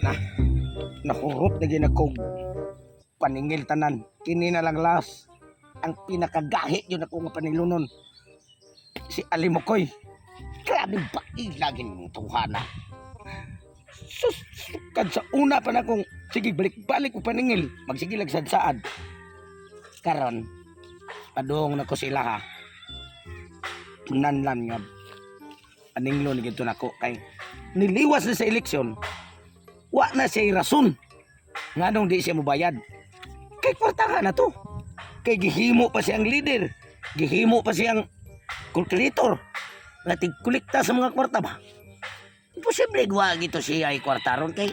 Na, nahurot na ginagkog paningil tanan. Kini na lang las. Ang pinakagahi yun ako nga panilunon. Si Alimokoy. Grabe ba ilagin mong tuhana. Kad sa una pa na kong sige balik-balik ko paningil. Magsige lagsadsaad. Karon, padung na ko sila ha. Nanlan nga paninglo ni gito nako kay niliwas na sa eleksyon. Wa na siya rason. Nganong di siya mobayad. Kay kwarta ka na to. Kay gihimo pa siyang leader. Gihimo pa siyang calculator. Natig kolekta sa mga kwarta ba? Imposible gwa gito siya ay kwartaron kay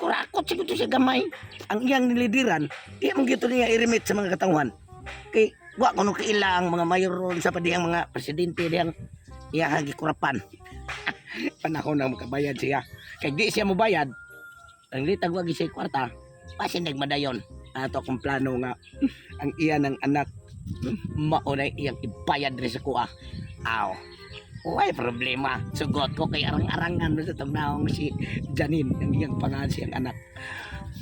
kurakot siguro siya gamay. Ang iyang nilidiran, di mo gito niya i-remit sa mga katawan. Kay wa kuno kaila ang mga mayor sa padiyang mga presidente diyang iyang gikurapan. Panahon na makabayad siya. Kay di siya mobayad, ang litag wagi siya kwarta, pasin nagmadayon. Ato akong plano nga ang iya ng anak maunay iyang ibayad rin sa kuha. Aw, why problema. Sugot ko kay arang-arangan sa tagnaong si Janine, ang iyang pangalan siyang anak.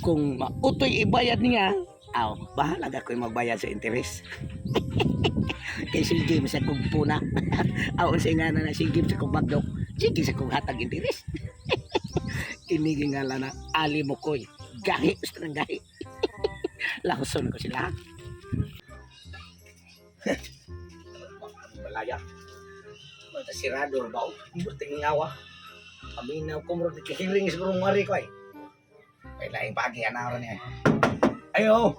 Kung mautoy ibayad niya, aw, bahala ako yung magbayad sa interes. Kay sige sa kong puna. Aw, siya nga na sige sa kong bagdok. Sige sa kong hatag interes. Kiniging nga lang na Alimokoy. Gahi, gusto ng gahi. Lahuson ko sila. Balaya. Basta sirado ba? Buting ngawa. Aminaw ko mo kikiling siguro ngari ko ay. Ay laing pagi anaw niya. Ayo.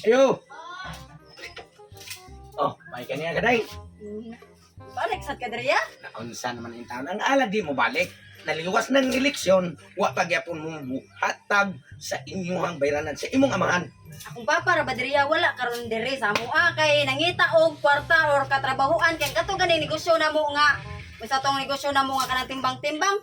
Ayo. Oh, may kaniya kaday. Balik sa kadriya? Naunsa naman yung taon. Ang ala di mo balik. Naliwas ng eleksyon, wa pagyapon mong buhatag sa inyong bayranan, sa imong amahan. Akong papa ra badriya wala karon diri sa amoa kay nangita og kwarta or katrabahuan kay kato gani negosyo na mo nga. Basta tong negosyo na mo nga kanang timbang-timbang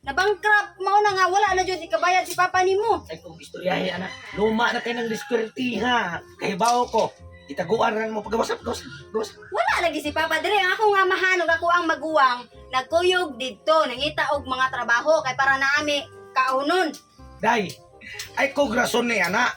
na bankrupt mao na nga wala na jud ikabayad si papa nimo. Ay kung istoryahe anak, luma na kay ng diskweltiha. Kahibaw ko. Itaguan ran mo pagawasap gos. Wala lagi si papa diri ang ako nga amahan ug ako ang maguwang nagkuyog didto nangita og mga trabaho kay para naami kaunon. Day, ay kog rason ni ana.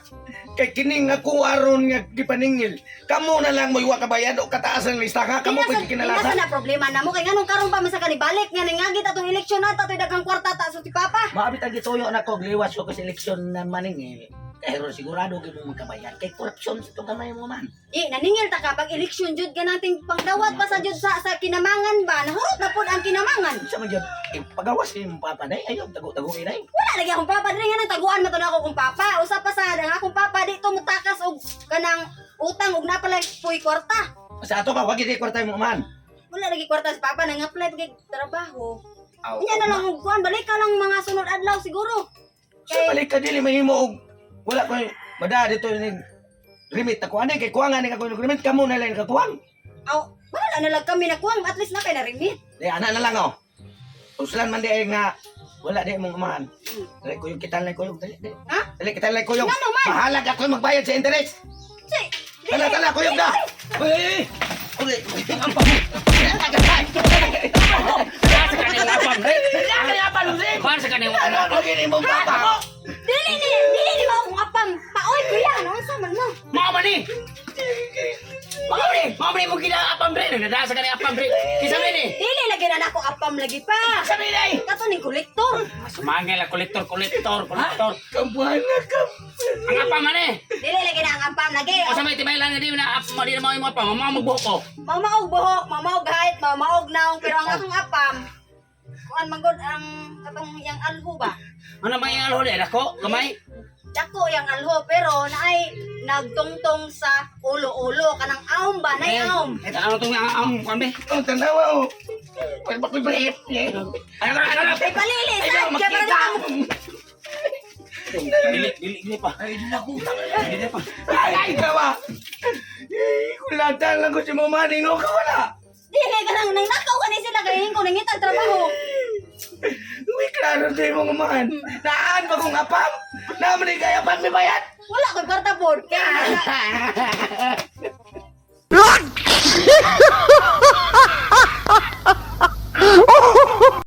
Kay kining nga kuaron nga gipaningil. Kamo na lang mo iwa kabayad o kataasan ng listaha. Kamo pa kinalasa. Ina na problema namo kay nganong karon pa man sa kanibalik nga nangagit atong eleksyon na toy daghang kwarta ta sa si papa. Maabit ang gituyo na kog liwas ko sa eleksyon na maningil. Pero sigurado gyud mo magkabayad kay korupsyon sa itong gamay mo man. Naningil ta kapag eleksyon jud ka nating pangdawat pa sa jud sa kinamangan ba nahurot na pud ang kinamangan. Sa man jud pagawas ni mo papa day ayo tago-tago day. Wala lagi akong papa diri nga nang taguan mato na ako kung papa. Usa pa sa ang akong papa dito mutakas og kanang utang og napalay puy kwarta. Sa ato ka wag gid kwarta mo man. Wala lagi kwarta si papa nang apply pag trabaho. Aw. Nya na lang og kuan balik ka lang mga sunod adlaw siguro. Sa balik ka dili mahimo og wala ko mada dito ni remit ako ani kay kuangan ni ako remit kamo na lang kakuang. Aw, wala na lang kami nakuang at least na kay na rimit. Di ana na lang oh. Uslan man di nga wala di mong amahan. Dali ko yung kita lang ko yung dali. Ha? Dali kita lang ko yung. Ano man? Bahala ka ko magbayad sa interest. Si, Tala ko yung da. Uy. Uy, ang pa. Sa kanila Ano lagi ni mong papa? dili mo akong apam. Paoy kuya, ano sa man mo? Mama ni! Mama ni mo gina apam rin. Nada sa kanila apam rin. Kisa rin eh. Dili lagi na ako apam lagi pa. Sabi na eh. Kato ning kolektor. Sumangay lang kolektor. Kabuhan na ka. Ang apam man eh. Dili lagi na ang apam lagi. O sa may tibay lang na di na apam. Di na mga apam. Mga magbuhok ko. Mamaog buhok, mamaog height, mamaog naong pero ang akong apam. Kuan manggod ang katong yang alho ba? Ano ba yung alho din? Ako? Kamay? Dako yang alho pero naay nagtungtong sa ulo-ulo kanang aom ba nay aom. Ito ano itong ang kambe? Ang tanawa oh. Pag bakoy brief. Ano? Ay palili sa makita. Dili pa. Ay, di na ko. Dili pa. Ay, kawa. Kulatan lang ko si mama ningo ka wala. Dili ka nang nakaw ka ni sila kay ko nangitag trabaho. Uy, klaro tayo mga man. Naan ba kong apam? Naman ni kaya pan may bayad? Wala ko kwarta pod. Kaya